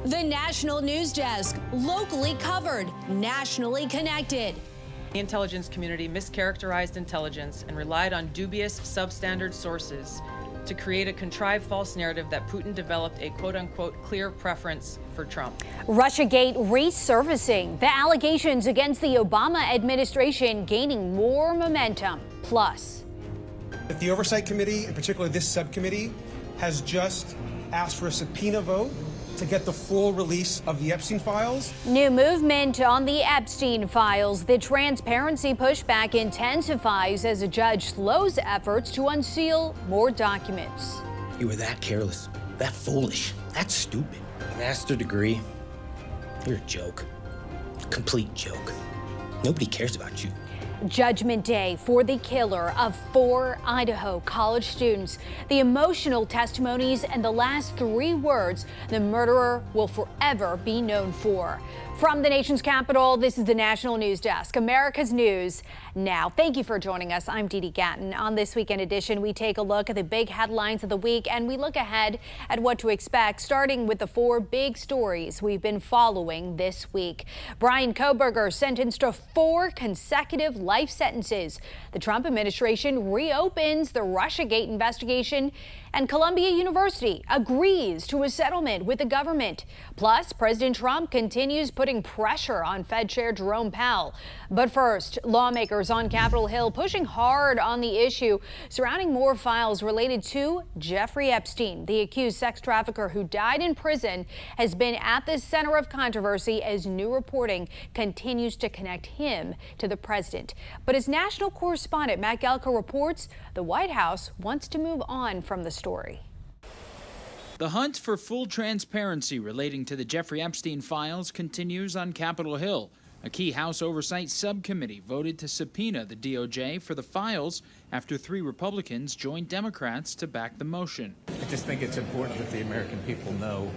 The National News Desk, locally covered, nationally connected. The intelligence community mischaracterized intelligence and relied on dubious, substandard sources to create a contrived false narrative that Putin developed a quote-unquote clear preference for Trump. Russiagate resurfacing. The allegations against the Obama administration gaining more momentum. Plus, the Oversight Committee, and particularly this subcommittee, has just asked for a subpoena vote to get the full release of the Epstein files. New movement on the Epstein files. The transparency pushback intensifies as a judge slows efforts to unseal more documents. You were that careless, that foolish, that stupid. A master's degree, you're a joke. Complete joke. Nobody cares about you. Judgment Day for the killer of 4 Idaho college students. The emotional testimonies and the last 3 words the murderer will forever be known for. From the nation's capital, this is the National News Desk, America's News Now. Thank you for joining us. I'm Dee Dee Gatton. On this weekend edition, we take a look at the big headlines of the week and we look ahead at what to expect, starting with the 4 big stories we've been following this week. Brian Kohberger sentenced to 4 consecutive life sentences. The Trump administration reopens the Russiagate investigation, and Columbia University agrees to a settlement with the government. Plus, President Trump continues putting pressure on Fed Chair Jerome Powell. But first, lawmakers on Capitol Hill pushing hard on the issue surrounding more files related to Jeffrey Epstein. The accused sex trafficker who died in prison has been at the center of controversy as new reporting continues to connect him to the president. But as national correspondent Matt Gelka reports, the White House wants to move on from the story. The hunt for full transparency relating to the Jeffrey Epstein files continues on Capitol Hill. A key House Oversight Subcommittee voted to subpoena the DOJ for the files after 3 Republicans joined Democrats to back the motion. I just think it's important that the American people know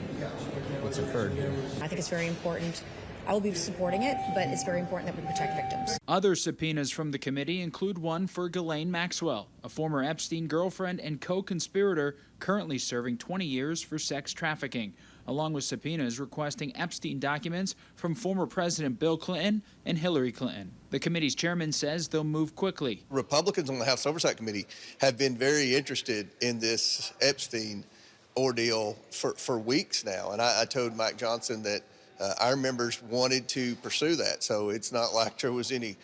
what's occurred here. I think it's very important. I will be supporting it, but it's very important that we protect victims. Other subpoenas from the committee include one for Ghislaine Maxwell, a former Epstein girlfriend and co-conspirator currently serving 20 years for sex trafficking, along with subpoenas requesting Epstein documents from former President Bill Clinton and Hillary Clinton. The committee's chairman says they'll move quickly. Republicans on the House Oversight Committee have been very interested in this Epstein ordeal for weeks now, and I told Mike Johnson that our members wanted to pursue that, so it's not like there was any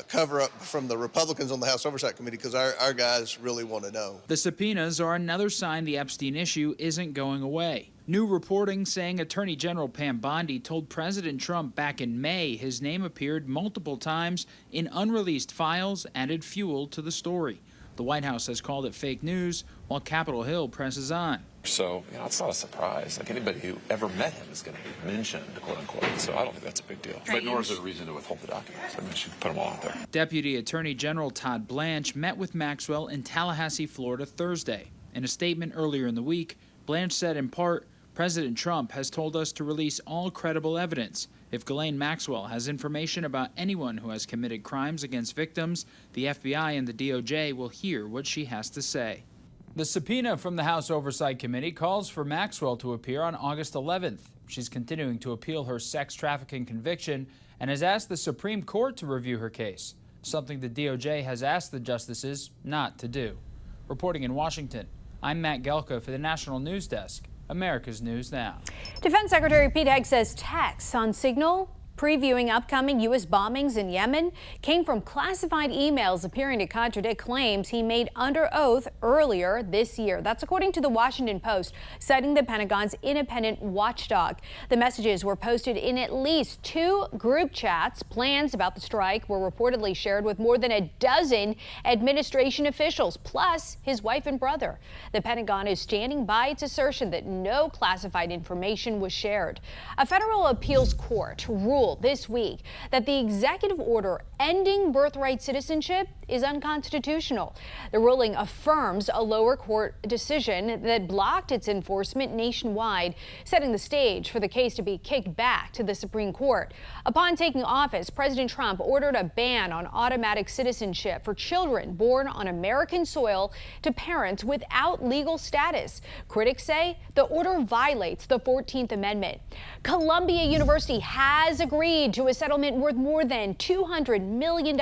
cover-up from the Republicans on the House Oversight Committee, because our guys really want to know. The subpoenas are another sign the Epstein issue isn't going away. New reporting saying Attorney General Pam Bondi told President Trump back in May his name appeared multiple times in unreleased files added fuel to the story. The White House has called it fake news, while Capitol Hill presses on. So, it's not a surprise. Like, anybody who ever met him is going to be mentioned, quote unquote. So I don't think that's a big deal. But nor is it a reason to withhold the documents. I mean, she put them all out there. Deputy Attorney General Todd Blanche met with Maxwell in Tallahassee, Florida Thursday. In a statement earlier in the week, Blanche said in part, President Trump has told us to release all credible evidence. If Ghislaine Maxwell has information about anyone who has committed crimes against victims, the FBI and the DOJ will hear what she has to say. The subpoena from the House Oversight Committee calls for Maxwell to appear on August 11th. She's continuing to appeal her sex trafficking conviction and has asked the Supreme Court to review her case, something the DOJ has asked the justices not to do. Reporting in Washington, I'm Matt Gelka for the National News Desk, America's News Now. Defense Secretary Pete Hegseth's texts on Signal previewing upcoming U.S. bombings in Yemen came from classified emails appearing to contradict claims he made under oath earlier this year. That's according to the Washington Post, citing the Pentagon's independent watchdog. The messages were posted in at least 2 group chats. Plans about the strike were reportedly shared with more than a dozen administration officials, plus his wife and brother. The Pentagon is standing by its assertion that no classified information was shared. A federal appeals court ruled this week that the executive order ending birthright citizenship is unconstitutional. The ruling affirms a lower court decision that blocked its enforcement nationwide, setting the stage for the case to be kicked back to the Supreme Court. Upon taking office, President Trump ordered a ban on automatic citizenship for children born on American soil to parents without legal status. Critics say the order violates the 14th Amendment. Columbia University has agreed to a settlement worth more than $200 million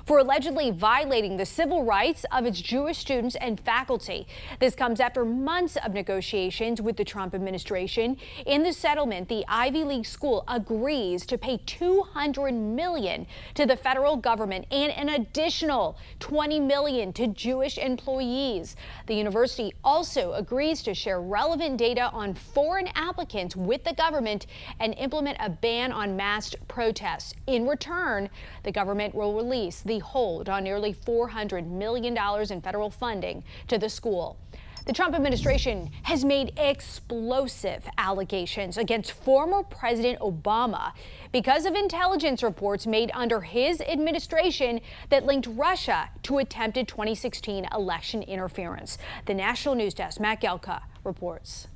for allegedly violating the civil rights of its Jewish students and faculty. This comes after months of negotiations with the Trump administration. In the settlement, the Ivy League school agrees to pay $200 million to the federal government and an additional $20 million to Jewish employees. The university also agrees to share relevant data on foreign applicants with the government and implement a ban on masked protests. In return, the government will release the hold on nearly $400 million in federal funding to the school. The Trump administration has made explosive allegations against former President Obama because of intelligence reports made under his administration that linked Russia to attempted 2016 election interference. The National News Desk, Matt Gelka, reports.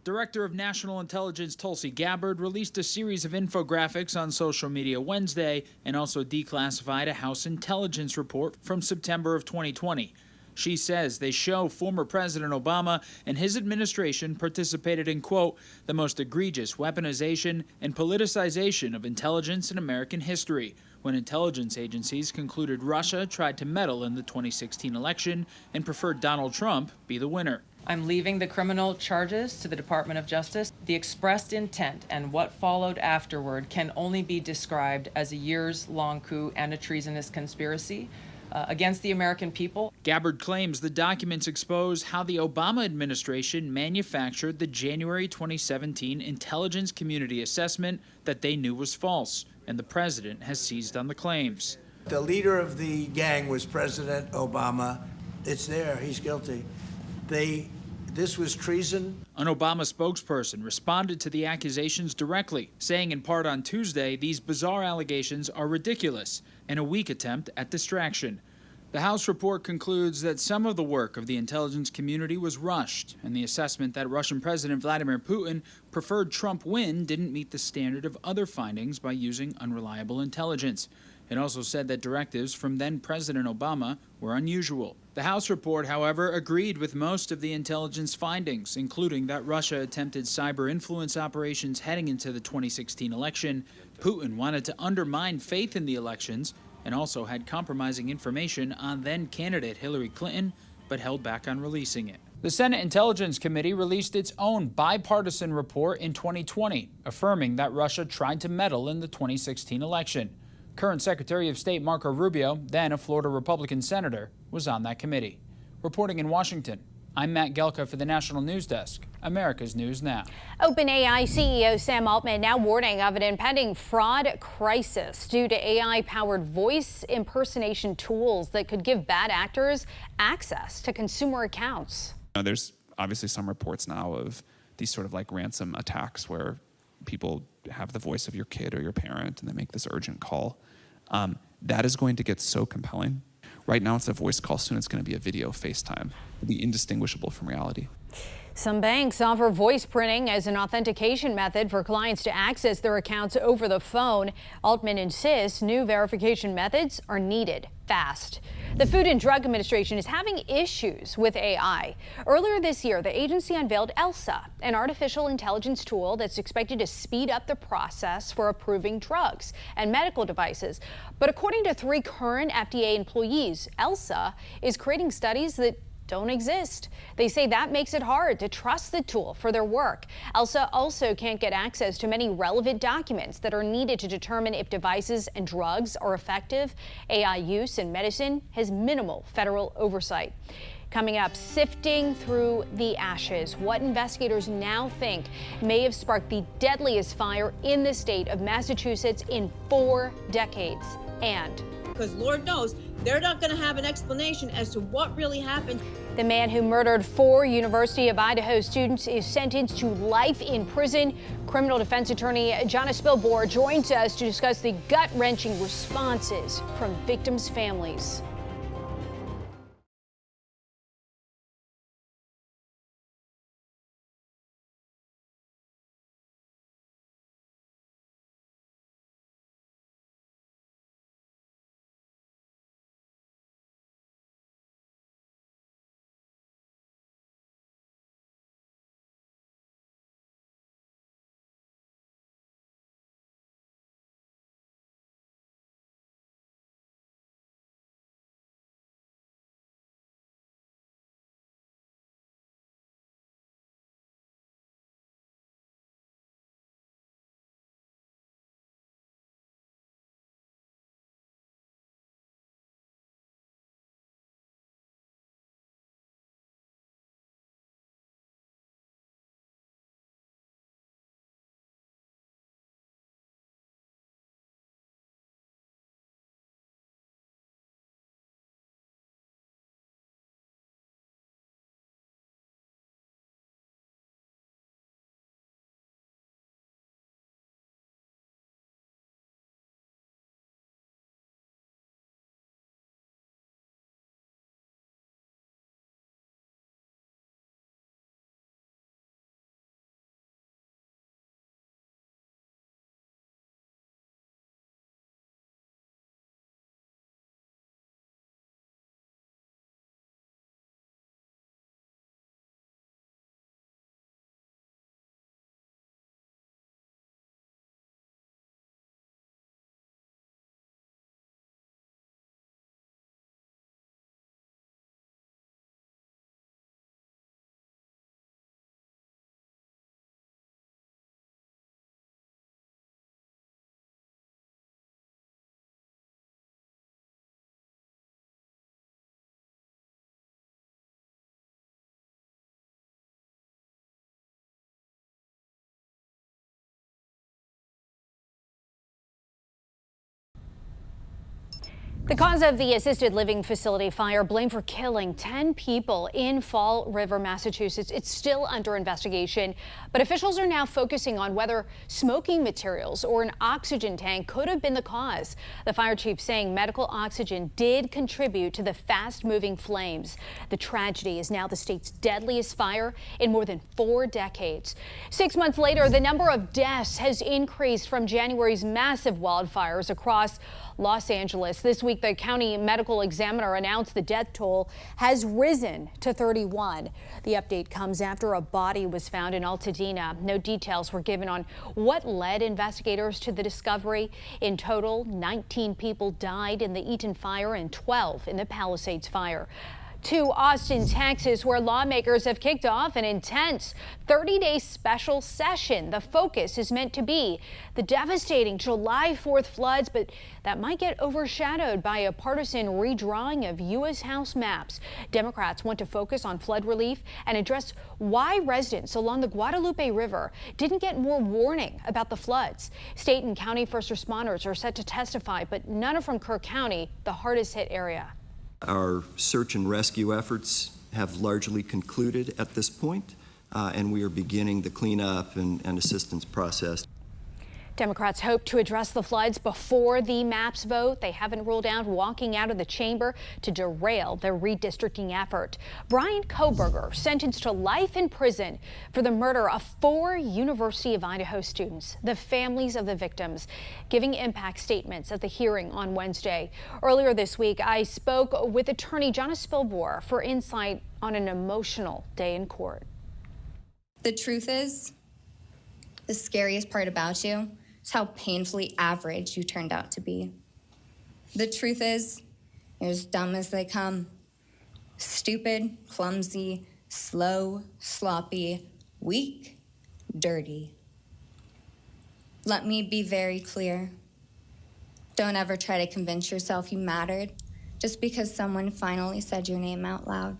Director of National Intelligence Tulsi Gabbard released a series of infographics on social media Wednesday and also declassified a House intelligence report from September of 2020. She says they show former President Obama and his administration participated in, quote, the most egregious weaponization and politicization of intelligence in American history, when intelligence agencies concluded Russia tried to meddle in the 2016 election and preferred Donald Trump be the winner. I'm leaving the criminal charges to the Department of Justice. The expressed intent and what followed afterward can only be described as a years-long coup and a treasonous conspiracy against the American people. Gabbard claims the documents expose how the Obama administration manufactured the January 2017 intelligence community assessment that they knew was false, and the president has seized on the claims. The leader of the gang was President Obama. It's there. He's guilty. This was treason. An Obama spokesperson responded to the accusations directly, saying in part on Tuesday these bizarre allegations are ridiculous and a weak attempt at distraction. The House report concludes that some of the work of the intelligence community was rushed, and the assessment that Russian President Vladimir Putin preferred Trump win didn't meet the standard of other findings by using unreliable intelligence. It also said that directives from then-President Obama were unusual. The House report, however, agreed with most of the intelligence findings, including that Russia attempted cyber influence operations heading into the 2016 election, Putin wanted to undermine faith in the elections, and also had compromising information on then-candidate Hillary Clinton, but held back on releasing it. The Senate Intelligence Committee released its own bipartisan report in 2020, affirming that Russia tried to meddle in the 2016 election. Current Secretary of State Marco Rubio, then a Florida Republican senator, was on that committee. Reporting in Washington, I'm Matt Gelka for the National News Desk, America's News Now. OpenAI CEO Sam Altman now warning of an impending fraud crisis due to AI-powered voice impersonation tools that could give bad actors access to consumer accounts. There's obviously some reports now of these sort of like ransom attacks where people have the voice of your kid or your parent and they make this urgent call. That is going to get so compelling. Right now it's a voice call, soon it's going to be a video FaceTime. It'll be indistinguishable from reality. Some banks offer voice printing as an authentication method for clients to access their accounts over the phone. Altman insists new verification methods are needed fast. The Food and Drug Administration is having issues with AI. Earlier this year, the agency unveiled ELSA, an artificial intelligence tool that's expected to speed up the process for approving drugs and medical devices. But according to 3 current FDA employees, ELSA is creating studies that don't exist. They say that makes it hard to trust the tool for their work. ELSA also can't get access to many relevant documents that are needed to determine if devices and drugs are effective. AI use in medicine has minimal federal oversight. Coming up, sifting through the ashes, what investigators now think may have sparked the deadliest fire in the state of Massachusetts in 4 decades. And Because Lord knows they're not going to have an explanation as to what really happened. The man who murdered 4 University of Idaho students is sentenced to life in prison. Criminal defense attorney Jonna Spilbor joins us to discuss the gut-wrenching responses from victims' families. The cause of the assisted living facility fire blamed for killing 10 people in Fall River, Massachusetts. It's still under investigation, but officials are now focusing on whether smoking materials or an oxygen tank could have been the cause. The fire chief saying medical oxygen did contribute to the fast-moving flames. The tragedy is now the state's deadliest fire in more than 4 decades. 6 months later, the number of deaths has increased from January's massive wildfires across Los Angeles. This week, the county medical examiner announced the death toll has risen to 31. The update comes after a body was found in Altadena. No details were given on what led investigators to the discovery. In total, 19 people died in the Eaton fire and 12 in the Palisades fire. To Austin, Texas, where lawmakers have kicked off an intense 30-day special session. The focus is meant to be the devastating July 4th floods, but that might get overshadowed by a partisan redrawing of U.S. House maps. Democrats want to focus on flood relief and address why residents along the Guadalupe River didn't get more warning about the floods. State and county first responders are set to testify, but none are from Kirk County, the hardest hit area. Our search and rescue efforts have largely concluded at this point, and we are beginning the cleanup and assistance process. Democrats hope to address the floods before the maps vote. They haven't ruled out walking out of the chamber to derail their redistricting effort. Brian Kohberger sentenced to life in prison for the murder of 4 University of Idaho students, the families of the victims, giving impact statements at the hearing on Wednesday. Earlier this week, I spoke with attorney Jonna Spilbor for insight on an emotional day in court. The truth is, the scariest part about you is how painfully average you turned out to be. The truth is, you're as dumb as they come. Stupid, clumsy, slow, sloppy, weak, dirty. Let me be very clear. Don't ever try to convince yourself you mattered just because someone finally said your name out loud.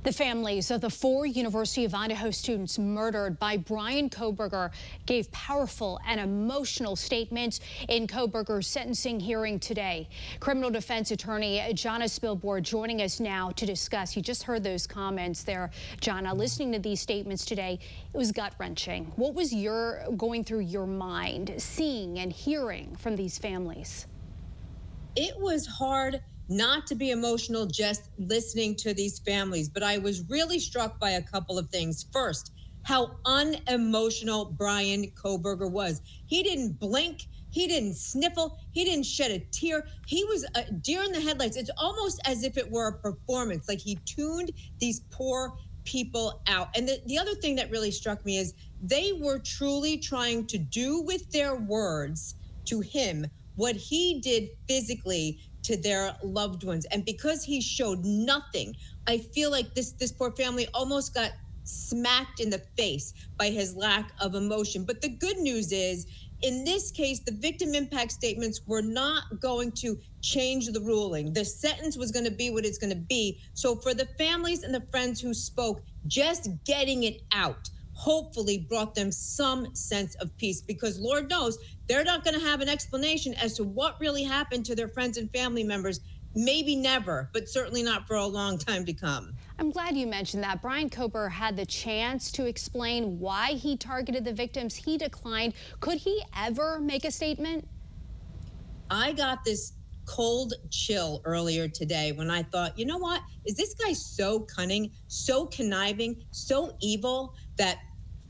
The families of the 4 University of Idaho students murdered by Brian Kohberger gave powerful and emotional statements in Kohberger's sentencing hearing today. Criminal defense attorney Jonna Spilborn joining us now to discuss. You just heard those comments there, Jonna. Listening to these statements today, it was gut-wrenching. What was going through your mind, seeing and hearing from these families? It was hard not to be emotional just listening to these families, but I was really struck by a couple of things. First, how unemotional Brian Kohberger was. He didn't blink, he didn't sniffle, he didn't shed a tear. He was a deer in the headlights. It's almost as if it were a performance, like he tuned these poor people out. And the other thing that really struck me is they were truly trying to do with their words to him what he did physically to their loved ones. And because he showed nothing, I feel like this poor family almost got smacked in the face by his lack of emotion. But the good news is, in this case, the victim impact statements were not going to change the ruling. The sentence was going to be what it's going to be. So for the families and the friends who spoke, just getting it out hopefully brought them some sense of peace, because Lord knows they're not going to have an explanation as to what really happened to their friends and family members. Maybe never, but certainly not for a long time to come. I'm glad you mentioned that. Brian Kohberger had the chance to explain why he targeted the victims. He declined. Could he ever make a statement? I got this cold chill earlier today when I thought, you know what? Is this guy so cunning, so conniving, so evil that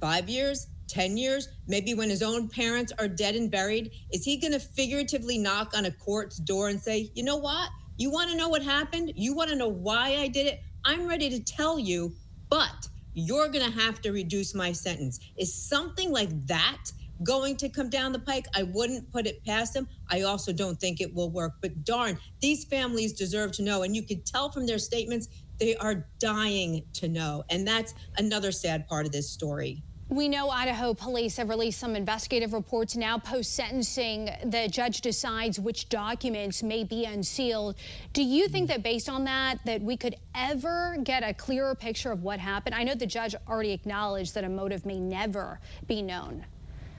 5 years, 10 years, maybe when his own parents are dead and buried, is he going to figuratively knock on a court's door and say, you know what? You want to know what happened? You want to know why I did it? I'm ready to tell you, but you're going to have to reduce my sentence. Is something like that going to come down the pike? I wouldn't put it past him. I also don't think it will work. But darn, these families deserve to know. And you could tell from their statements, they are dying to know. And that's another sad part of this story. We know Idaho police have released some investigative reports now post-sentencing. The judge decides which documents may be unsealed. Do you think that based on that we could ever get a clearer picture of what happened? I know the judge already acknowledged that a motive may never be known.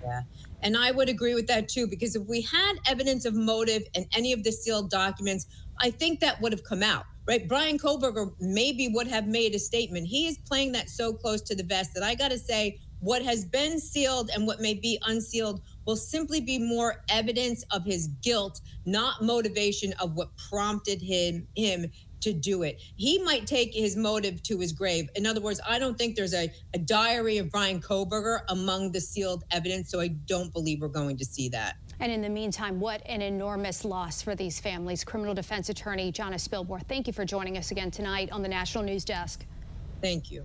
Yeah, and I would agree with that too, because if we had evidence of motive in any of the sealed documents, I think that would have come out, right? Brian Kohberger maybe would have made a statement. He is playing that so close to the vest that I got to say, what has been sealed and what may be unsealed will simply be more evidence of his guilt, not motivation of what prompted him to do it. He might take his motive to his grave. In other words, I don't think there's a diary of Brian Kohberger among the sealed evidence, so I don't believe we're going to see that. And in the meantime, what an enormous loss for these families. Criminal defense attorney Jonna Spilborn, thank you for joining us again tonight on the National News Desk. Thank you.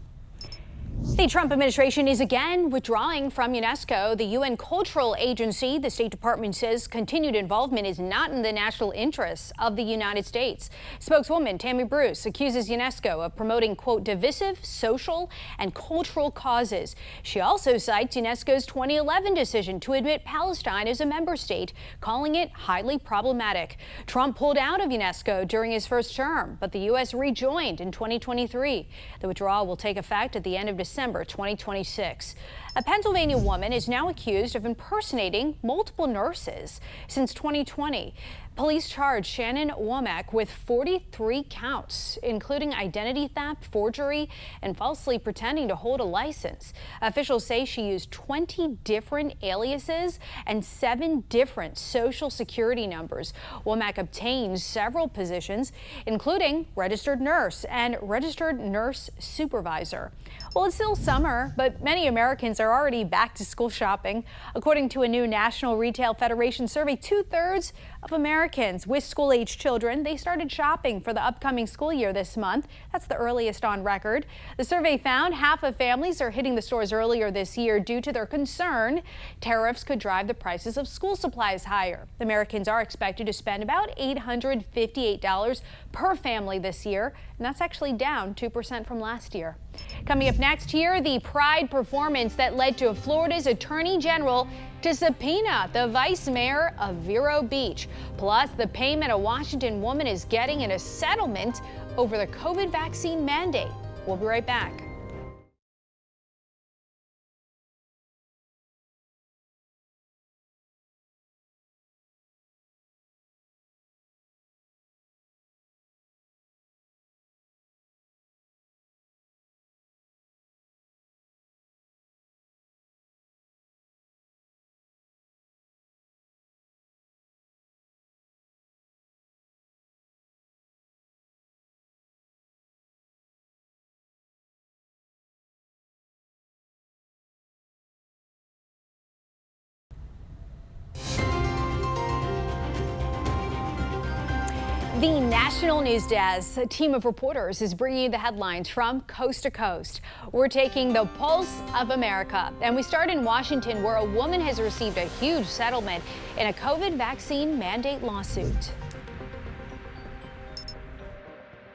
The Trump administration is again withdrawing from UNESCO, the UN cultural agency. The State Department says continued involvement is not in the national interests of the United States. Spokeswoman Tammy Bruce accuses UNESCO of promoting, quote, divisive social and cultural causes. She also cites UNESCO's 2011 decision to admit Palestine as a member state, calling it highly problematic. Trump pulled out of UNESCO during his first term, but the U.S. rejoined in 2023. The withdrawal will take effect at the end of December 2026. A Pennsylvania woman is now accused of impersonating multiple nurses since 2020. Police charged Shannon Womack with 43 counts, including identity theft, forgery, and falsely pretending to hold a license. Officials say she used 20 different aliases and 7 different social security numbers. Womack obtained several positions, including registered nurse and registered nurse supervisor. Well, it's still summer, but many Americans are already back to school shopping. According to a new National Retail Federation survey, 2/3 of Americans with school-age children, they started shopping for the upcoming school year this month. That's the earliest on record. The survey found half of families are hitting the stores earlier this year due to their concern tariffs could drive the prices of school supplies higher. Americans are expected to spend about $858 per family this year, and that's actually down 2% from last year. Coming up next here, the Pride performance that led to Florida's Attorney General to subpoena the vice mayor of Vero Beach. Plus, the payment a Washington woman is getting in a settlement over the COVID vaccine mandate. We'll be right back. The National News Desk, a team of reporters, is bringing you the headlines from coast to coast. We're taking the pulse of America, and we start in Washington, where a woman has received a huge settlement in a COVID vaccine mandate lawsuit.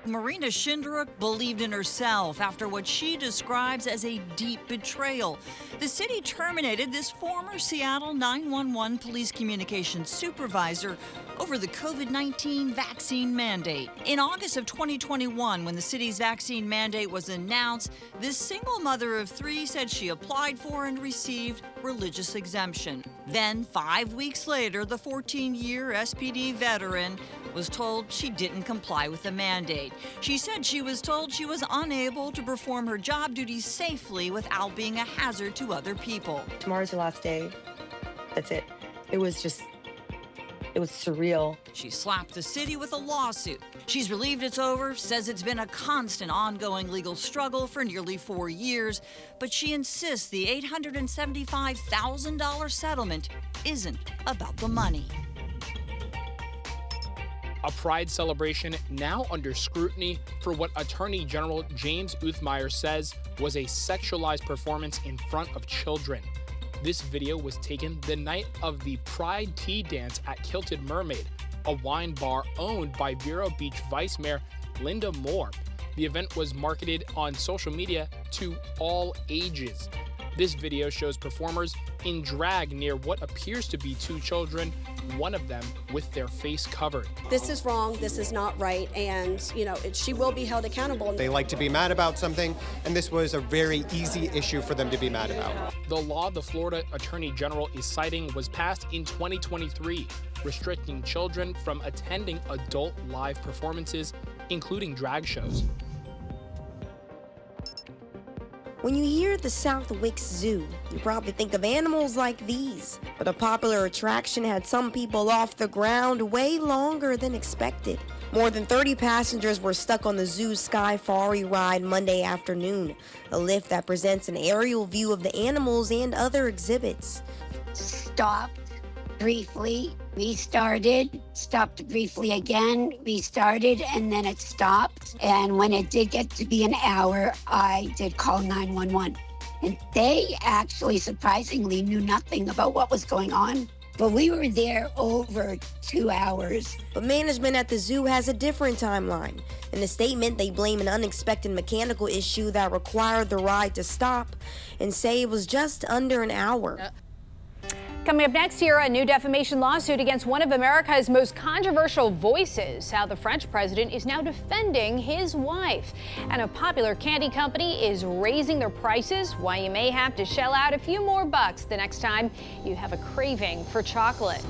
Marina Shindrook believed in herself after what she describes as a deep betrayal. The city terminated this former Seattle 911 police communications supervisor over the COVID-19 vaccine mandate. In August of 2021, when the city's vaccine mandate was announced, this single mother of three said she applied for and received religious exemption. Then, 5 weeks later, the 14-year SPD veteran was told she didn't comply with the mandate. She said she was told she was unable to perform her job duties safely without being a hazard to other people. Tomorrow's the last day. That's it. It was surreal. She slapped the city with a lawsuit. She's relieved it's over, says it's been a constant ongoing legal struggle for nearly 4 years, but she insists the $875,000 settlement isn't about the money. A pride celebration now under scrutiny for what Attorney General James Uthmeier says was a sexualized performance in front of children. This video was taken the night of the Pride Tea Dance at Kilted Mermaid, a wine bar owned by Vero Beach Vice Mayor Linda Moore. The event was marketed on social media to all ages. This video shows performers in drag near what appears to be two children, one of them with their face covered. This is wrong, this is not right, and she will be held accountable. They like to be mad about something, and this was a very easy issue for them to be mad about. The law the Florida Attorney General is citing was passed in 2023, restricting children from attending adult live performances, including drag shows. When you hear the Southwick Zoo, you probably think of animals like these. But a popular attraction had some people off the ground way longer than expected. More than 30 passengers were stuck on the zoo's Skyfari ride Monday afternoon, a lift that presents an aerial view of the animals and other exhibits. Stopped briefly, restarted, stopped briefly again, restarted, and then it stopped. And when it did get to be an hour, I did call 911. And they actually surprisingly knew nothing about what was going on. But we were there over 2 hours. But management at the zoo has a different timeline. In a statement, they blame an unexpected mechanical issue that required the ride to stop and say it was just under an hour. Coming up next here, a new defamation lawsuit against one of America's most controversial voices. How the French president is now defending his wife. And a popular candy company is raising their prices. Why you may have to shell out a few more bucks the next time you have a craving for chocolate.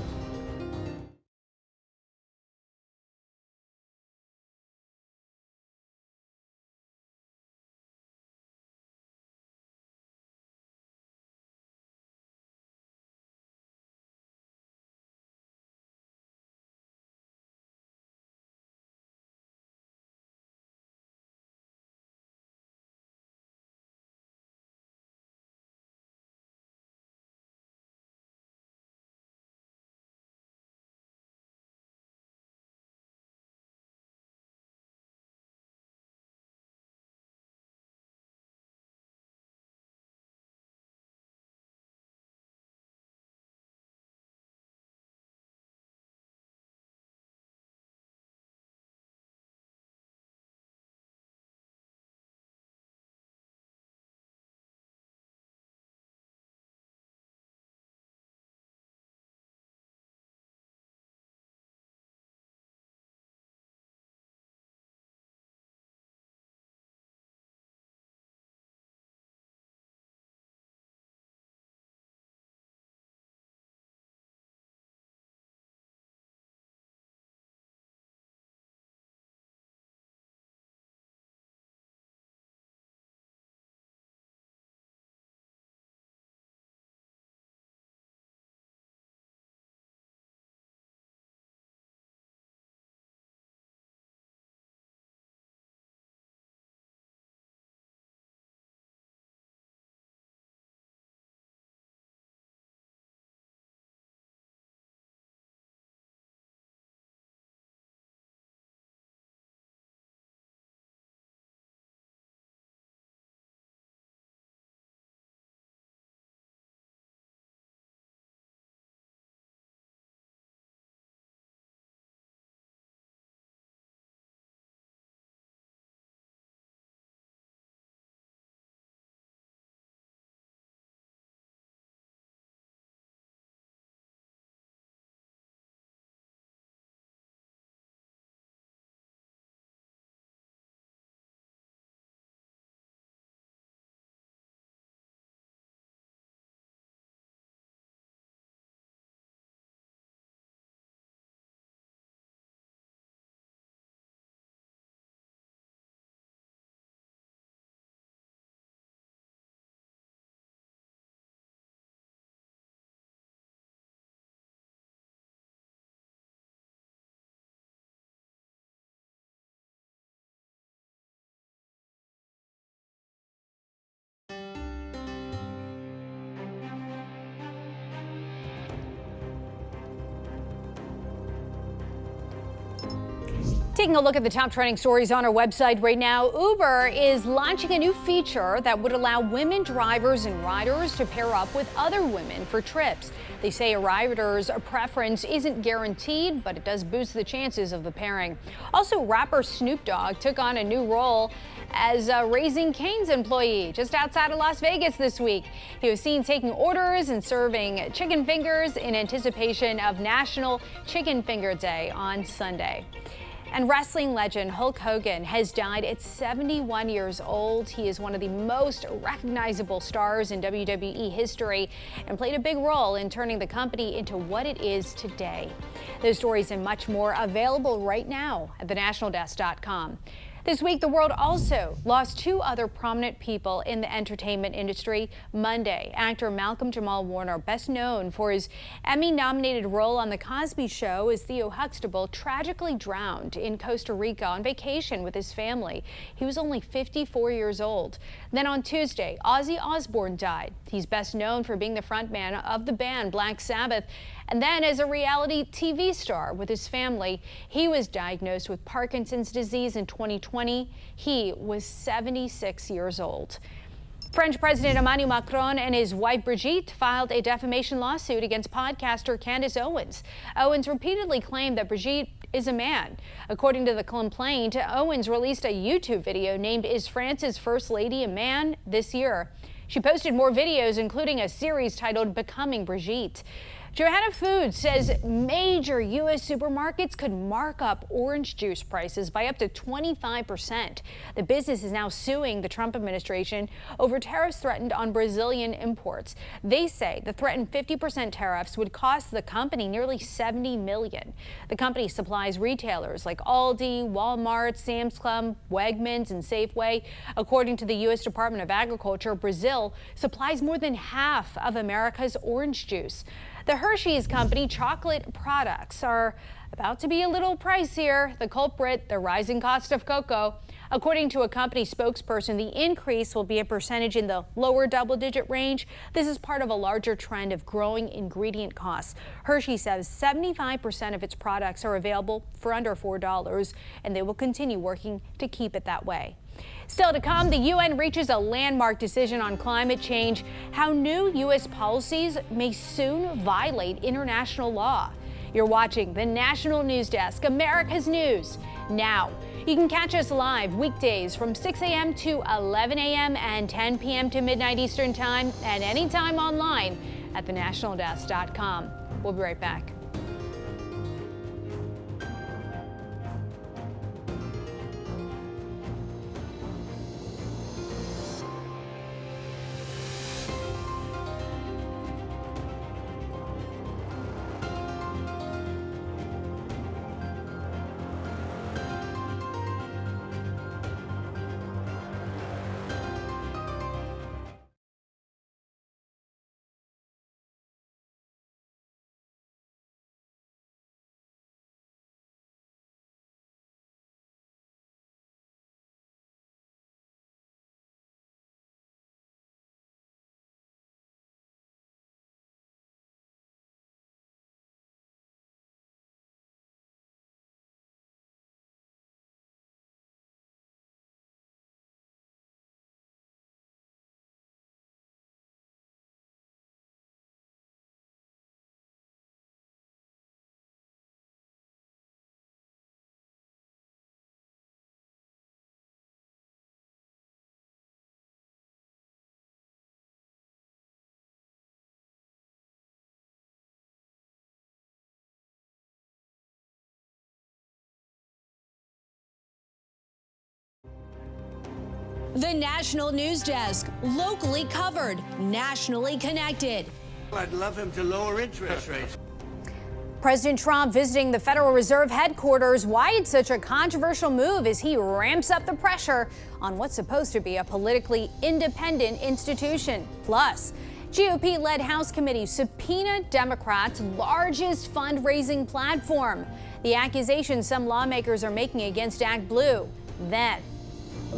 Taking a look at the top trending stories on our website right now, Uber is launching a new feature that would allow women drivers and riders to pair up with other women for trips. They say a rider's preference isn't guaranteed, but it does boost the chances of the pairing. Also, rapper Snoop Dogg took on a new role as a Raising Cane's employee just outside of Las Vegas this week. He was seen taking orders and serving chicken fingers in anticipation of National Chicken Finger Day on Sunday. And wrestling legend Hulk Hogan has died at 71 years old. He is one of the most recognizable stars in WWE history and played a big role in turning the company into what it is today. Those stories and much more available right now at thenationaldesk.com. This week, the world also lost two other prominent people in the entertainment industry. Monday, actor Malcolm Jamal Warner, best known for his Emmy-nominated role on The Cosby Show as Theo Huxtable, tragically drowned in Costa Rica on vacation with his family. He was only 54 years old. Then on Tuesday, Ozzy Osbourne died. He's best known for being the frontman of the band Black Sabbath, and then as a reality TV star with his family. He was diagnosed with Parkinson's disease in 2020. He was 76 years old. French President Emmanuel Macron and his wife Brigitte filed a defamation lawsuit against podcaster Candace Owens. Owens repeatedly claimed that Brigitte is a man. According to the complaint, Owens released a YouTube video named "Is France's First Lady a Man?" this year. She posted more videos, including a series titled "Becoming Brigitte." Johanna Foods says major U.S. supermarkets could mark up orange juice prices by up to 25%. The business is now suing the Trump administration over tariffs threatened on Brazilian imports. They say the threatened 50% tariffs would cost the company nearly $70 million. The company supplies retailers like Aldi, Walmart, Sam's Club, Wegmans, and Safeway. According to the U.S. Department of Agriculture, Brazil supplies more than half of America's orange juice. The Hershey's Company chocolate products are about to be a little pricier. The culprit, the rising cost of cocoa. According to a company spokesperson, the increase will be a percentage in the lower double-digit range. This is part of a larger trend of growing ingredient costs. Hershey says 75% of its products are available for under $4, and they will continue working to keep it that way. Still to come, the UN reaches a landmark decision on climate change, how new U.S. policies may soon violate international law. You're watching the National News Desk, America's News Now. You can catch us live weekdays from 6 a.m. to 11 a.m. and 10 p.m. to midnight Eastern Time, and anytime online at thenationaldesk.com. We'll be right back. The National News Desk, locally covered, nationally connected. I'd love him to lower interest rates. President Trump visiting the Federal Reserve headquarters. Why it's such a controversial move as he ramps up the pressure on what's supposed to be a politically independent institution. Plus, GOP-led House committee subpoena Democrats' largest fundraising platform. The accusations some lawmakers are making against Act Blue. Then,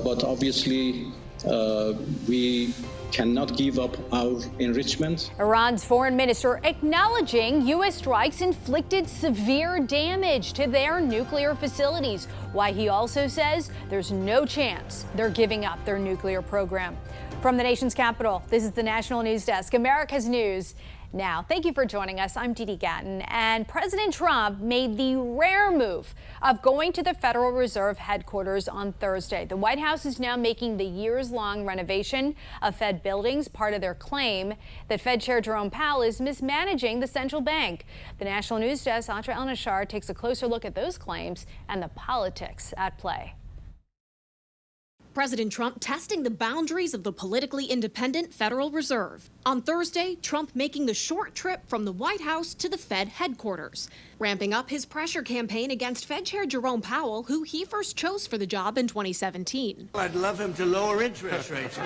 but obviously, We cannot give up our enrichment. Iran's foreign minister acknowledging U.S. strikes inflicted severe damage to their nuclear facilities. Why he also says there's no chance they're giving up their nuclear program. From the nation's capital, this is the National News Desk, America's News Now. Thank you for joining us. I'm Dee Dee Gatton, and President Trump made the rare move of going to the Federal Reserve headquarters on Thursday. The White House is now making the years-long renovation of Fed buildings part of their claim that Fed Chair Jerome Powell is mismanaging the central bank. The National News Desk, Atra El-Nashar, takes a closer look at those claims and the politics at play. President Trump testing the boundaries of the politically independent Federal Reserve. On Thursday, Trump making the short trip from the White House to the Fed headquarters, ramping up his pressure campaign against Fed Chair Jerome Powell, who he first chose for the job in 2017. I'd love him to lower interest rates.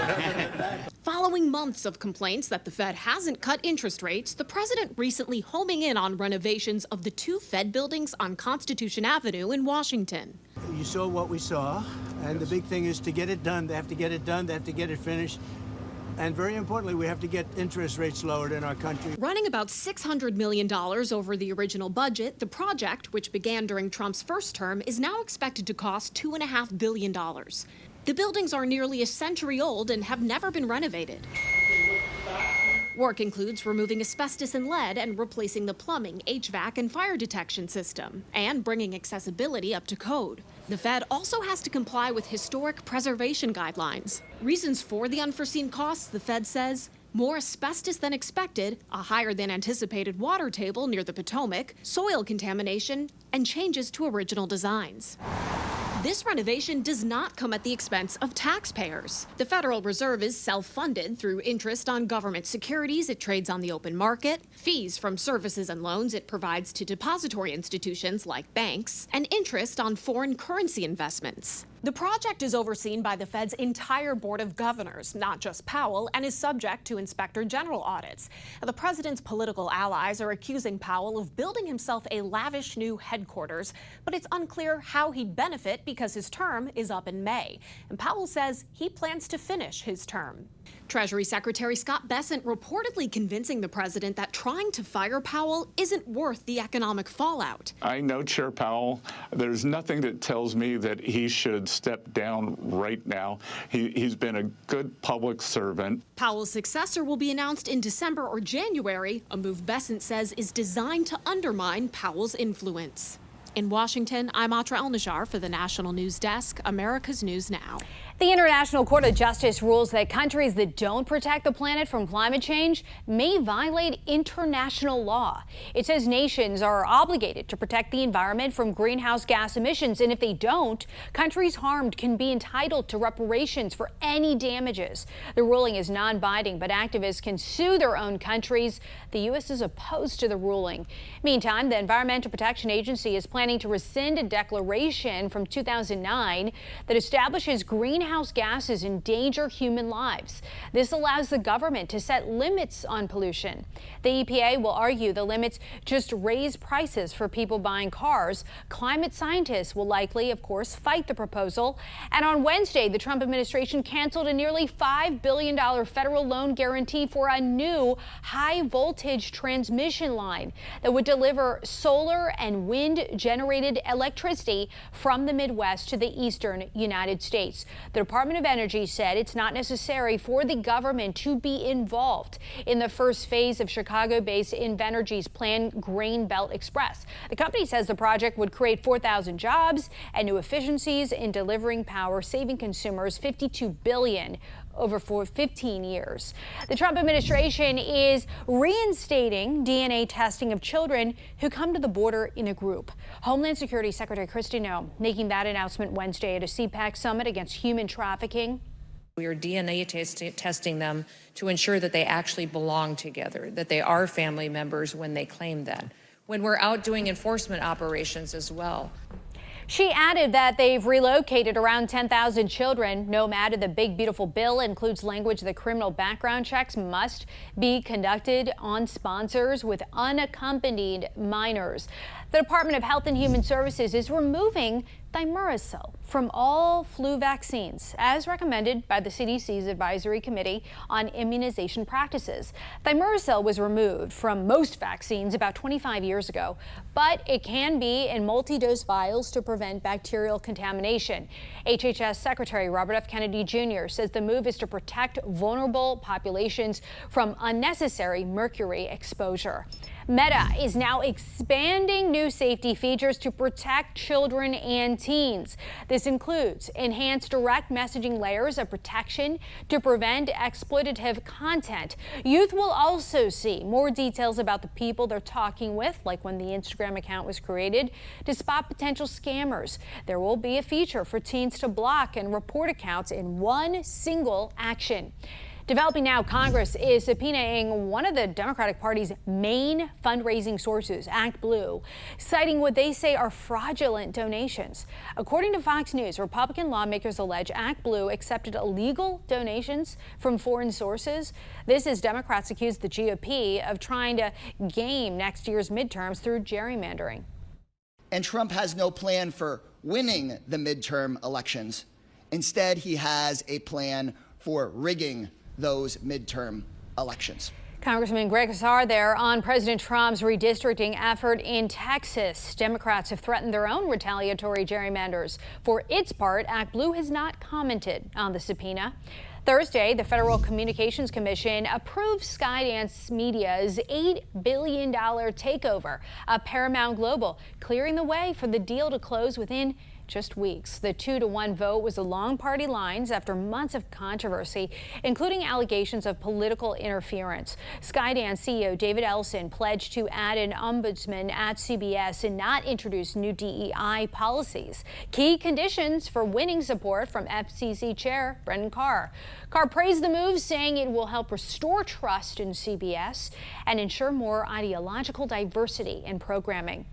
Following months of complaints that the Fed hasn't cut interest rates, the president recently homing in on renovations of the two Fed buildings on Constitution Avenue in Washington. You saw what we saw, and the big thing is to get it done. They have to get it done. They have to get it finished. And very importantly, we have to get interest rates lowered in our country. Running about $600 million over the original budget, the project, which began during Trump's first term, is now expected to cost $2.5 billion. The buildings are nearly a century old and have never been renovated. Work includes removing asbestos and lead and replacing the plumbing, HVAC, and fire detection system, and bringing accessibility up to code. The Fed also has to comply with historic preservation guidelines. Reasons for the unforeseen costs, the Fed says: more asbestos than expected, a higher than anticipated water table near the Potomac, soil contamination, and changes to original designs. This renovation does not come at the expense of taxpayers. The Federal Reserve is self-funded through interest on government securities it trades on the open market, fees from services and loans it provides to depository institutions like banks, and interest on foreign currency investments. The project is overseen by the Fed's entire board of governors, not just Powell, and is subject to inspector general audits. The president's political allies are accusing Powell of building himself a lavish new headquarters, but it's unclear how he'd benefit because his term is up in May. And Powell says he plans to finish his term. Treasury Secretary Scott Bessent reportedly convincing the president that trying to fire Powell isn't worth the economic fallout. I know Chair Powell. There's nothing that tells me that he should step down right now. He's been a good public servant. Powell's successor will be announced in December or January, a move Bessent says is designed to undermine Powell's influence. In Washington, I'm Atra El-Nashar for the National News Desk, America's News Now. The International Court of Justice rules that countries that don't protect the planet from climate change may violate international law. It says nations are obligated to protect the environment from greenhouse gas emissions, and if they don't, countries harmed can be entitled to reparations for any damages. The ruling is non-binding, but activists can sue their own countries. The U.S. is opposed to the ruling. Meantime, the Environmental Protection Agency is planning to rescind a declaration from 2009 that establishes greenhouse gases endanger human lives. This allows the government to set limits on pollution. The EPA will argue the limits just raise prices for people buying cars. Climate scientists will likely, of course, fight the proposal. And on Wednesday, the Trump administration canceled a nearly $5 billion federal loan guarantee for a new high-voltage transmission line that would deliver solar and wind-generated electricity from the Midwest to the eastern United States. The Department of Energy said it's not necessary for the government to be involved in the first phase of Chicago-based Invenergy's planned Grain Belt Express. The company says the project would create 4,000 jobs and new efficiencies in delivering power, saving consumers $52 billion over 15 years. The Trump administration is reinstating DNA testing of children who come to the border in a group. Homeland Security Secretary Kristi Noem making that announcement Wednesday at a CPAC summit against human trafficking. We are DNA testing them to ensure that they actually belong together, that they are family members when they claim that. When we're out doing enforcement operations as well. She added that they've relocated around 10,000 children. Noem added the big, beautiful bill includes language that criminal background checks must be conducted on sponsors with unaccompanied minors. The Department of Health and Human Services is removing thimerosal from all flu vaccines, as recommended by the CDC's Advisory Committee on Immunization Practices. Thimerosal was removed from most vaccines about 25 years ago, but it can be in multi-dose vials to prevent bacterial contamination. HHS Secretary Robert F. Kennedy Jr. says the move is to protect vulnerable populations from unnecessary mercury exposure. Meta is now expanding new safety features to protect children and teens. This includes enhanced direct messaging layers of protection to prevent exploitative content. Youth will also see more details about the people they're talking with, like when the Instagram account was created, to spot potential scammers. There will be a feature for teens to block and report accounts in one single action. Developing now, Congress is subpoenaing one of the Democratic Party's main fundraising sources, ActBlue, citing what they say are fraudulent donations. According to Fox News, Republican lawmakers allege ActBlue accepted illegal donations from foreign sources. This as Democrats accuse the GOP of trying to game next year's midterms through gerrymandering. And Trump has no plan for winning the midterm elections. Instead, he has a plan for rigging those midterm elections. Congressman Greg Casar there on President Trump's redistricting effort in Texas. Democrats have threatened their own retaliatory gerrymanders. For its part, ActBlue has not commented on the subpoena. Thursday, the Federal Communications Commission approved Skydance Media's $8 billion takeover of Paramount Global, clearing the way for the deal to close within just weeks. The 2-1 vote was along party lines after months of controversy, including allegations of political interference. Skydance CEO David Ellison pledged to add an ombudsman at CBS and not introduce new DEI policies. Key conditions for winning support from FCC Chair Brendan Carr. Carr praised the move, saying it will help restore trust in CBS and ensure more ideological diversity in programming.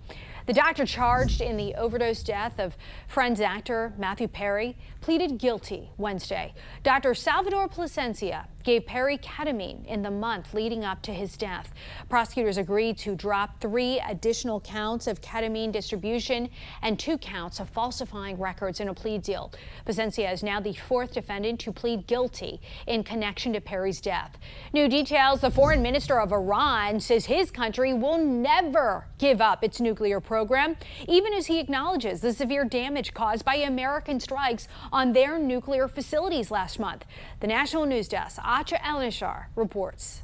The doctor charged in the overdose death of Friends actor Matthew Perry pleaded guilty Wednesday. Dr. Salvador Plasencia gave Perry ketamine in the month leading up to his death. Prosecutors agreed to drop 3 additional counts of ketamine distribution and 2 counts of falsifying records in a plea deal. Plasencia is now the 4th defendant to plead guilty in connection to Perry's death. New details: the foreign minister of Iran says his country will never give up its nuclear program, even as he acknowledges the severe damage caused by American strikes on their nuclear facilities last month. The National News Desk, Acha El-Nashar reports.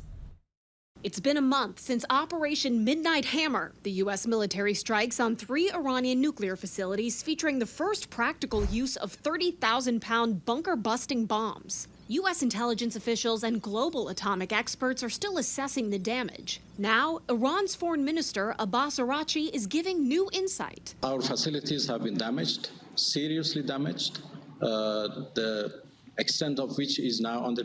It's been a month since Operation Midnight Hammer, the U.S. military strikes on 3 Iranian nuclear facilities featuring the first practical use of 30,000-pound bunker-busting bombs. U.S. intelligence officials and global atomic experts are still assessing the damage. Now, Iran's foreign minister Abbas Araghchi is giving new insight. Our facilities have been damaged, seriously damaged. The extent of which is now under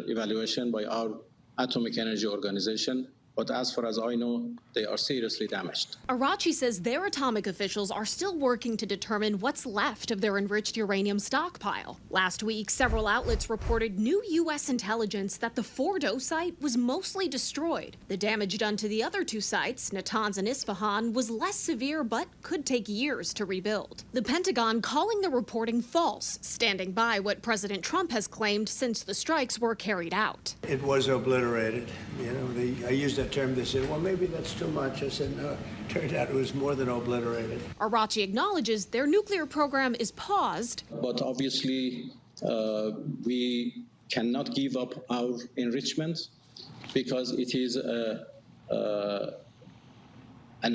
evaluation by our Atomic Energy Organization. But as far as I know, they are seriously damaged. Araghchi says their atomic officials are still working to determine what's left of their enriched uranium stockpile. Last week, several outlets reported new U.S. intelligence that the Fordo site was mostly destroyed. The damage done to the other 2 sites, Natanz and Isfahan, was less severe but could take years to rebuild. The Pentagon calling the reporting false, standing by what President Trump has claimed since the strikes were carried out. It was obliterated. You know, I used that term. They said, well, maybe that's too much. I said, no, turned out it was more than obliterated. Araghchi acknowledges their nuclear program is paused. But obviously, we cannot give up our enrichment because it is an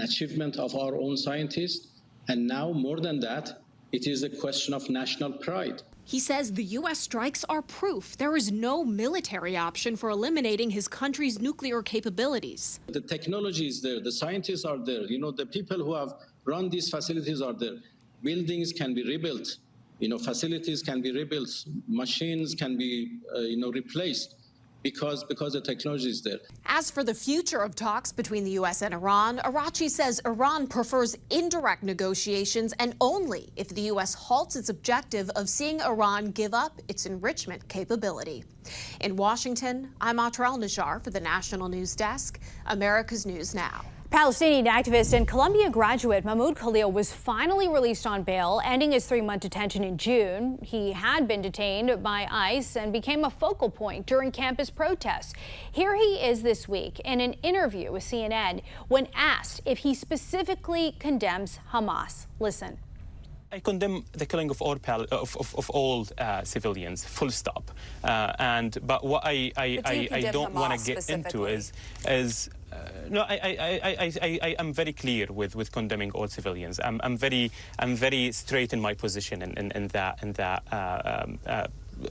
achievement of our own scientists. And now, more than that, it is a question of national pride. He says the U.S. strikes are proof there is no military option for eliminating his country's nuclear capabilities. The technology is there, the scientists are there, you know, the people who have run these facilities are there. Buildings can be rebuilt, you know, facilities can be rebuilt, machines can be, replaced. Because the technology is there. As for the future of talks between the U.S. and Iran, Araghchi says Iran prefers indirect negotiations and only if the U.S. halts its objective of seeing Iran give up its enrichment capability. In Washington, I'm Acha El-Nashar for the National News Desk, America's News Now. Palestinian activist and Columbia graduate Mahmoud Khalil was finally released on bail, ending his 3-month detention in June. He had been detained by ICE and became a focal point during campus protests. Here he is this week in an interview with CNN when asked if he specifically condemns Hamas. Listen. I condemn the killing of all civilians, full stop. But what I don't want to get into is no, I'm very clear with condemning all civilians. I'm very straight in my position in that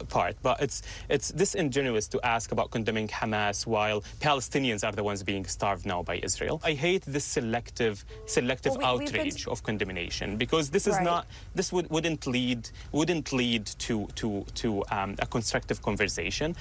part. But it's disingenuous to ask about condemning Hamas while Palestinians are the ones being starved now by Israel. I hate this selective outrage of condemnation, because this is not, this wouldn't lead to a constructive conversation.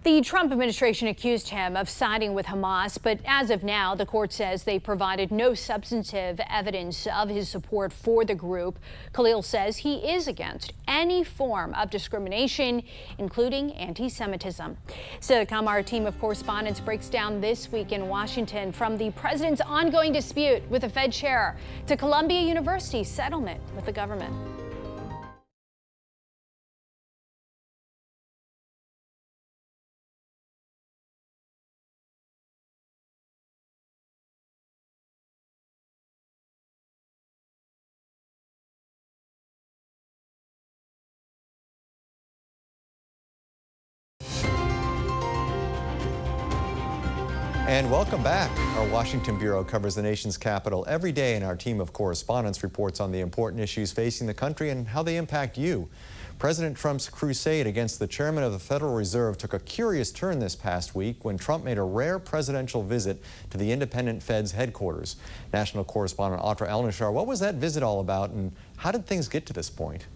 The Trump administration accused him of siding with Hamas, but as of now, the court says they provided no substantive evidence of his support for the group. Khalil says he is against any form of discrimination, including anti-Semitism. So to come, our team of correspondents breaks down this week in Washington, from the president's ongoing dispute with the Fed chair to Columbia University's settlement with the government. And welcome back. Our Washington Bureau covers the nation's capital every day, and our team of correspondents reports on the important issues facing the country and how they impact you. President Trump's crusade against the chairman of the Federal Reserve took a curious turn this past week when Trump made a rare presidential visit to the independent Fed's headquarters. National correspondent Audra Elnishar, what was that visit all about, and how did things get to this point?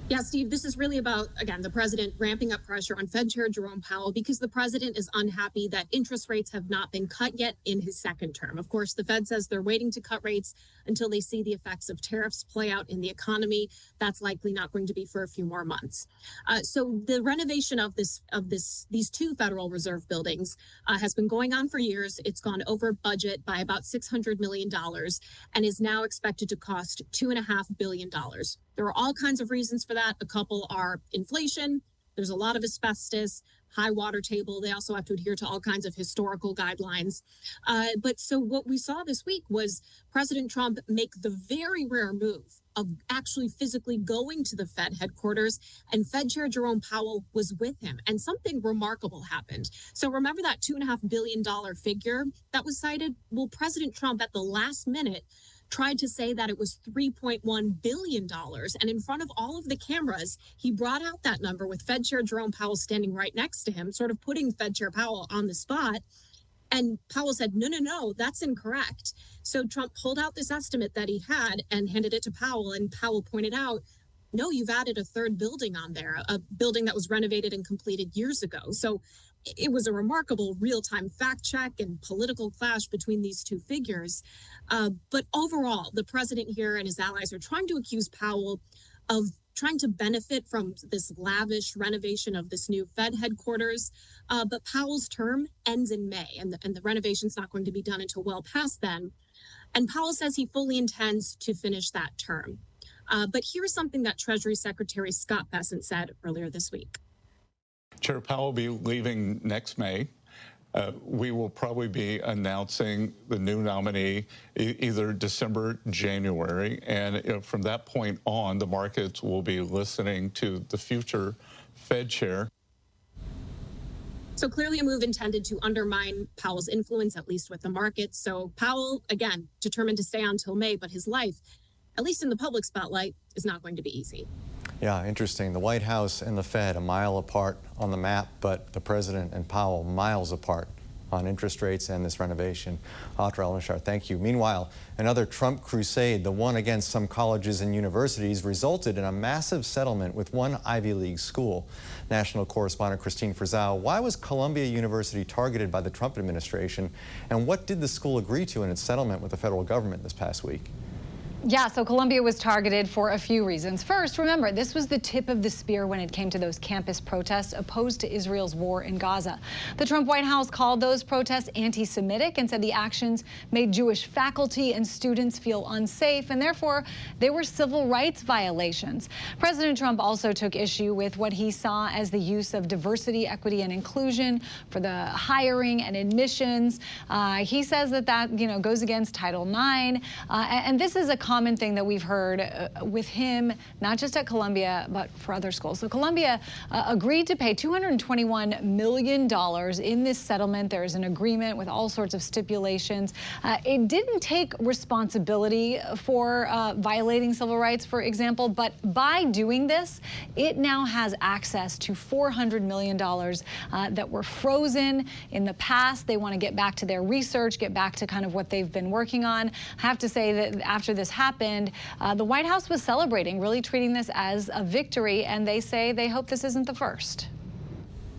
Yeah, Steve, this is really about, again, the president ramping up pressure on Fed Chair Jerome Powell because the president is unhappy that interest rates have not been cut yet in his second term. Of course, the Fed says they're waiting to cut rates until they see the effects of tariffs play out in the economy. That's likely not going to be for a few more months. So the renovation of these two Federal Reserve buildings has been going on for years. It's gone over budget by about $600 million and is now expected to cost $2.5 billion. There are all kinds of reasons for that. A couple are inflation. There's a lot of asbestos, high water table. They also have to adhere to all kinds of historical guidelines. But so what we saw this week was President Trump make the very rare move of actually physically going to the Fed headquarters, and Fed Chair Jerome Powell was with him, and something remarkable happened. So remember that $2.5 billion figure that was cited? Well, President Trump at the last minute tried to say that it was $3.1 billion. And in front of all of the cameras, he brought out that number with Fed Chair Jerome Powell standing right next to him, sort of putting Fed Chair Powell on the spot. And Powell said, no, that's incorrect. So Trump pulled out this estimate that he had and handed it to Powell. And Powell pointed out, no, you've added a third building on there, a building that was renovated and completed years ago. So it was a remarkable real-time fact check and political clash between these two figures. But overall, the president here and his allies are trying to accuse Powell of trying to benefit from this lavish renovation of this new Fed headquarters. But Powell's term ends in May, and the renovation's not going to be done until well past then. And Powell says he fully intends to finish that term. But here's something that Treasury Secretary Scott Bessent said earlier this week. Chair Powell will be leaving next May. We will probably be announcing the new nominee either December, January, and from that point on, the markets will be listening to the future Fed chair. So clearly a move intended to undermine Powell's influence, at least with the markets. So Powell, again, determined to stay on till May, but his life, at least in the public spotlight, is not going to be easy. Yeah, interesting. The White House and the Fed a mile apart on the map, but the president and Powell miles apart on interest rates and this renovation. Audra Elnishar, thank you. Meanwhile, another Trump crusade, the one against some colleges and universities, resulted in a massive settlement with one Ivy League school. National correspondent Christine Frizzau, why was Columbia University targeted by the Trump administration, and what did the school agree to in its settlement with the federal government this past week? Yeah, so Columbia was targeted for a few reasons. First, remember, this was the tip of the spear when it came to those campus protests opposed to Israel's war in Gaza. The Trump White House called those protests anti-Semitic and said the actions made Jewish faculty and students feel unsafe, and therefore they were civil rights violations. President Trump also took issue with what he saw as the use of diversity, equity, and inclusion for the hiring and admissions. He says that goes against Title IX, and this is a common thing that we've heard with him, not just at Columbia, but for other schools. So Columbia agreed to pay $221 million in this settlement. There is an agreement with all sorts of stipulations. It didn't take responsibility for violating civil rights, for example, but by doing this, it now has access to $400 million that were frozen in the past. They want to get back to their research, get back to kind of what they've been working on. I have to say that after this happened, the White House was celebrating, really treating this as a victory, and they say they hope this isn't the first.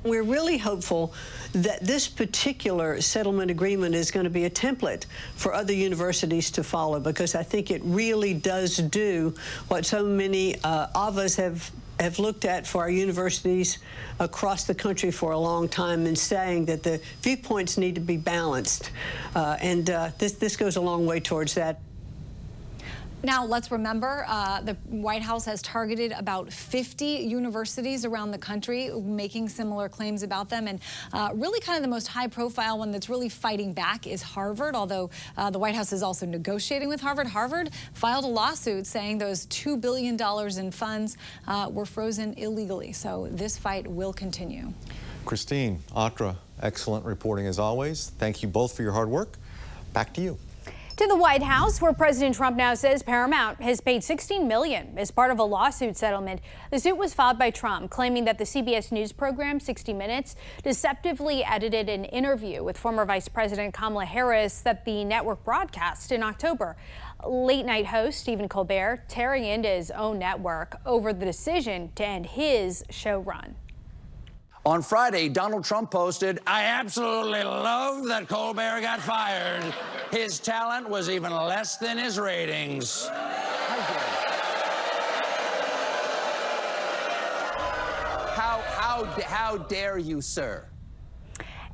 We're really hopeful that this particular settlement agreement is going to be a template for other universities to follow, because I think it really does do what so many of us have looked at for our universities across the country for a long time, and saying that the viewpoints need to be balanced. This goes a long way towards that. Now, let's remember, the White House has targeted about 50 universities around the country, making similar claims about them. And really kind of the most high-profile one that's really fighting back is Harvard, although the White House is also negotiating with Harvard. Harvard filed a lawsuit saying those $2 billion in funds were frozen illegally. So this fight will continue. Christine, Atra, excellent reporting as always. Thank you both for your hard work. Back to you. To the White House, where President Trump now says Paramount has paid $16 million as part of a lawsuit settlement. The suit was filed by Trump, claiming that the CBS News program 60 Minutes deceptively edited an interview with former Vice President Kamala Harris that the network broadcast in October. Late-night host Stephen Colbert tearing into his own network over the decision to end his show run. On Friday, Donald Trump posted, "I absolutely love that Colbert got fired. His talent was even less than his ratings." How dare you, sir?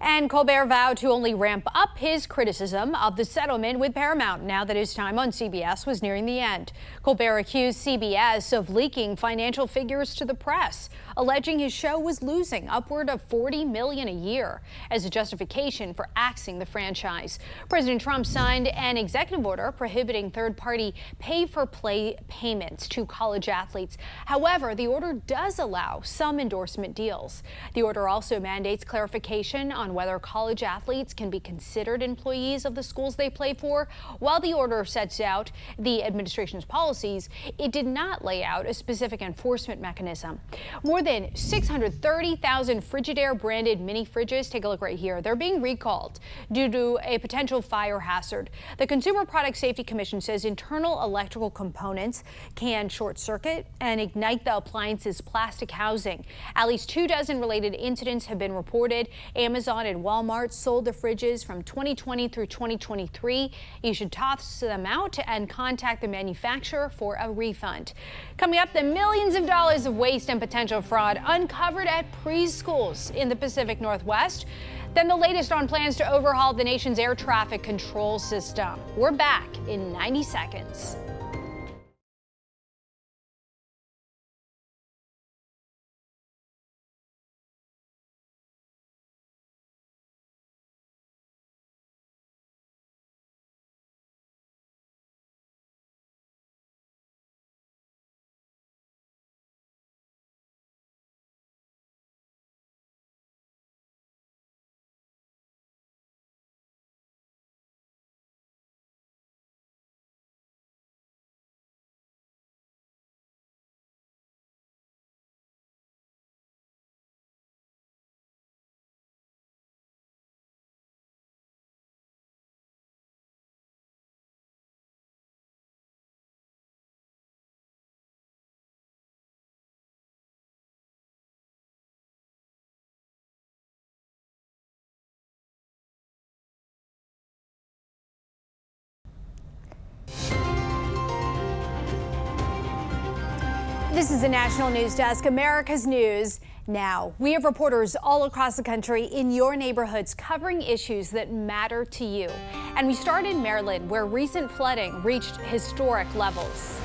And Colbert vowed to only ramp up his criticism of the settlement with Paramount now that his time on CBS was nearing the end. Colbert accused CBS of leaking financial figures to the press, alleging his show was losing upward of $40 million a year as a justification for axing the franchise. President Trump signed an executive order prohibiting third-party pay-for-play payments to college athletes. However, the order does allow some endorsement deals. The order also mandates clarification on whether college athletes can be considered employees of the schools they play for. While the order sets out the administration's policies, it did not lay out a specific enforcement mechanism. More than 630,000 Frigidaire branded mini fridges, take a look right here, they're being recalled due to a potential fire hazard. The Consumer Product Safety Commission says internal electrical components can short circuit and ignite the appliance's plastic housing. At least 24 related incidents have been reported. Amazon and Walmart sold the fridges from 2020 through 2023. You should toss them out and contact the manufacturer for a refund. Coming up, the millions of dollars of waste and potential fraud uncovered at preschools in the Pacific Northwest. Then the latest on plans to overhaul the nation's air traffic control system. We're back in 90 seconds. This is the National News Desk, America's News Now. We have reporters all across the country in your neighborhoods covering issues that matter to you. And we start in Maryland, where recent flooding reached historic levels.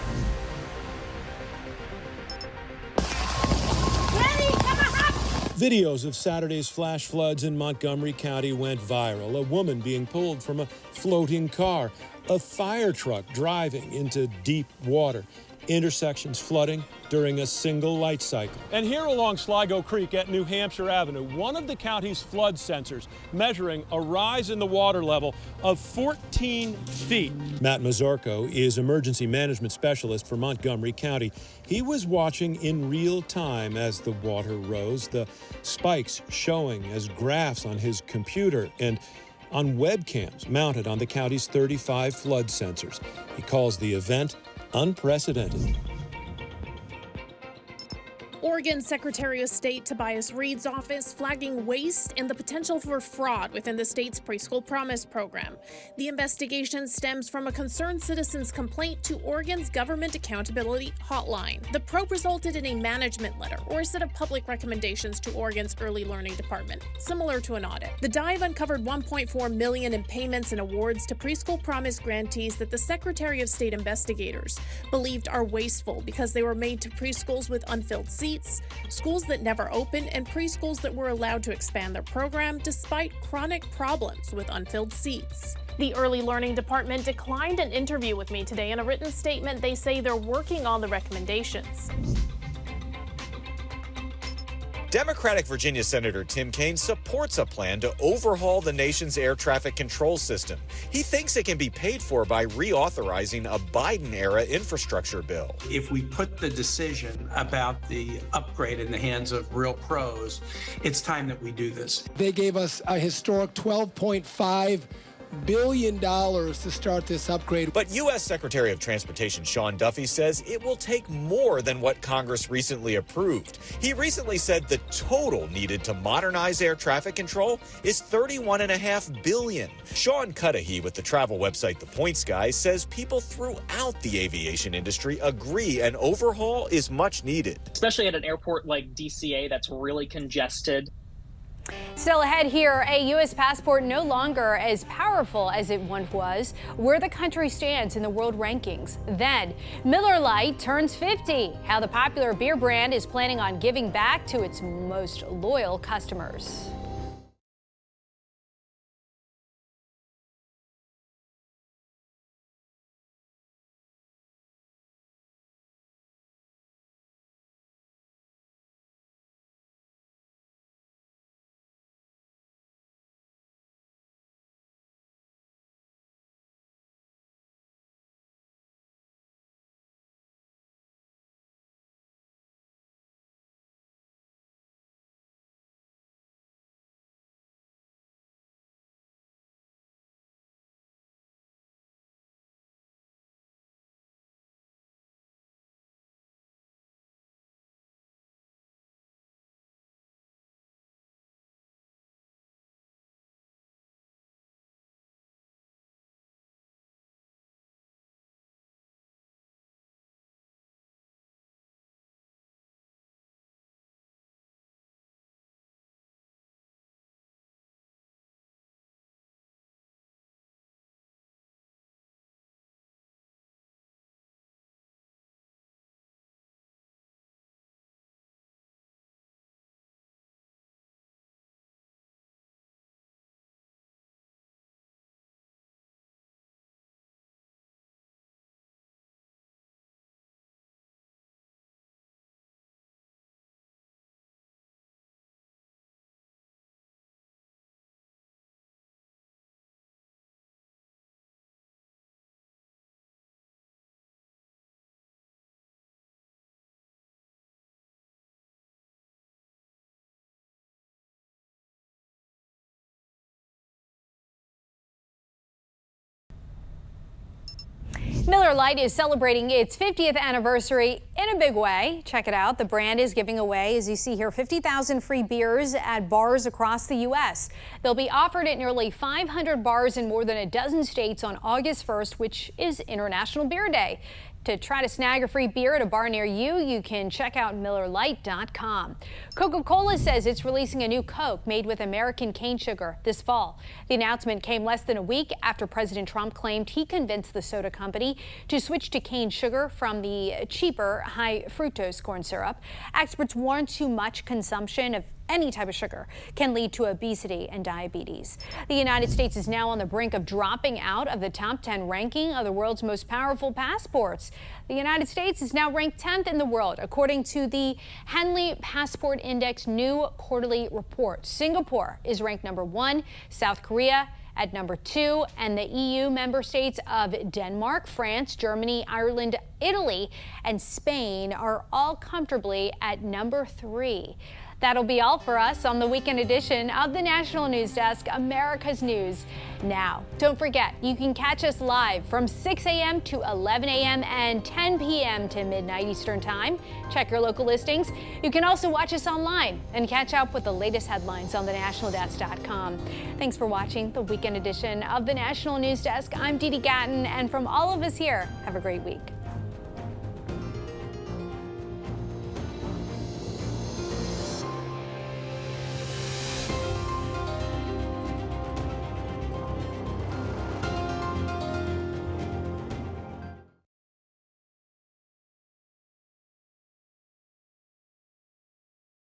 Videos of Saturday's flash floods in Montgomery County went viral. A woman being pulled from a floating car, a fire truck driving into deep water, intersections flooding during a single light cycle. And here along Sligo Creek at New Hampshire Avenue, one of the county's flood sensors measuring a rise in the water level of 14 feet. Matt Mazzarco is emergency management specialist for Montgomery County. He was watching in real time as the water rose, the spikes showing as graphs on his computer and on webcams mounted on the county's 35 flood sensors. He calls the event unprecedented. Oregon Secretary of State Tobias Reed's office flagging waste and the potential for fraud within the state's preschool promise program. The investigation stems from a concerned citizen's complaint to Oregon's Government Accountability Hotline. The probe resulted in a management letter, or a set of public recommendations to Oregon's Early Learning Department, similar to an audit. The dive uncovered $1.4 million in payments and awards to preschool promise grantees that the Secretary of State investigators believed are wasteful because they were made to preschools with unfilled seats, schools that never opened, and preschools that were allowed to expand their program despite chronic problems with unfilled seats. The Early Learning Department declined an interview with me today. In a written statement, they say they're working on the recommendations. Democratic Virginia Senator Tim Kaine supports a plan to overhaul the nation's air traffic control system. He thinks it can be paid for by reauthorizing a Biden-era infrastructure bill. If we put the decision about the upgrade in the hands of real pros, it's time that we do this. They gave us a historic $12.5 billion to start this upgrade. But U.S. Secretary of Transportation Sean Duffy says it will take more than what Congress recently approved. He recently said the total needed to modernize air traffic control is $31.5 billion. Sean Cudahy with the travel website The Points Guy says people throughout the aviation industry agree an overhaul is much needed. Especially at an airport like DCA that's really congested. Still ahead here, a U.S. passport no longer as powerful as it once was, where the country stands in the world rankings. Then, Miller Lite turns 50, how the popular beer brand is planning on giving back to its most loyal customers. Miller Lite is celebrating its 50th anniversary in a big way. Check it out. The brand is giving away, as you see here, 50,000 free beers at bars across the U.S. They'll be offered at nearly 500 bars in more than a dozen states on August 1st, which is International Beer Day. To try to snag a free beer at a bar near you, you can check out MillerLite.com. Coca-Cola says it's releasing a new Coke made with American cane sugar this fall. The announcement came less than a week after President Trump claimed he convinced the soda company to switch to cane sugar from the cheaper high fructose corn syrup. Experts warn too much consumption of any type of sugar can lead to obesity and diabetes. The United States is now on the brink of dropping out of the top 10 ranking of the world's most powerful passports. The United States is now ranked 10th in the world, according to the Henley Passport Index new quarterly report. Singapore is ranked number 1, South Korea at number 2, and the EU member states of Denmark, France, Germany, Ireland, Italy, and Spain are all comfortably at number 3. That'll be all for us on the weekend edition of the National News Desk, America's News Now. Don't forget, you can catch us live from 6 a.m. to 11 a.m. and 10 p.m. to midnight Eastern Time. Check your local listings. You can also watch us online and catch up with the latest headlines on thenationaldesk.com. Thanks for watching the weekend edition of the National News Desk. I'm Dee Dee Gatton, and from all of us here, have a great week.